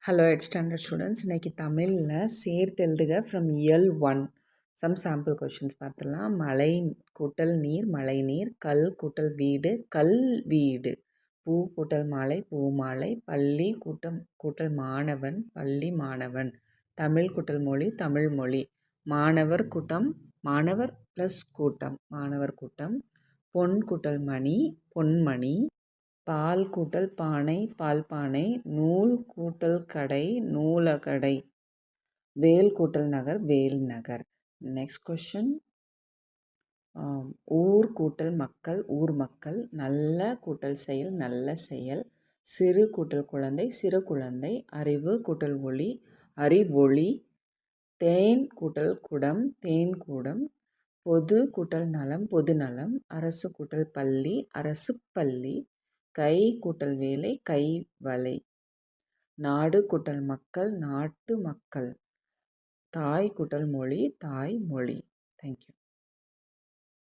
Hello எட் standard students, இன்றைக்கி தமிழில் சேர்த்து எழுதுக ஃப்ரம் இயல் 1 சம் சாம்பிள் கொஷின்ஸ் பார்த்துடலாம். மழை கூட்டல் நீர் மழை நீர், கல் கூட்டல் வீடு கல் வீடு, பூ கூட்டல் மாலை பூ மாலை, பள்ளி கூட்டல் மாணவன் பள்ளி மாணவன், தமிழ் கூட்டல் மொழி தமிழ் மொழி, மாணவர் கூட்டம் மாணவர் ப்ளஸ் கூட்டம் மாணவர் கூட்டம், பொன் கூட்டல் மணி பொன்மணி, பால் கூட்டல் பானை பால் பானை, நூல் கூட்டல் கடை நூலகடை, வேல் கூட்டல் நகர் வேல் நகர். நெக்ஸ்ட் கொஷின், ஊர் கூட்டல் மக்கள் ஊர் மக்கள், நல்ல கூட்டல் செயல் நல்ல செயல், சிறு கூட்டல் குழந்தை சிறு குழந்தை, அறிவு கூட்டல் ஒளி அறிவொளி, தேன் கூட்டல் குடம் தேன் கூடம், பொது கூட்டல் நலம் பொது நலம், அரசு கூட்டல் பள்ளி அரசு பள்ளி, கை கூட்டல் வேலை கை வலை, நாடு கூட்டல் மக்கள் நாட்டு மக்கள், தாய் கூட்டல் மொழி தாய் மொழி. தேங்க்யூ.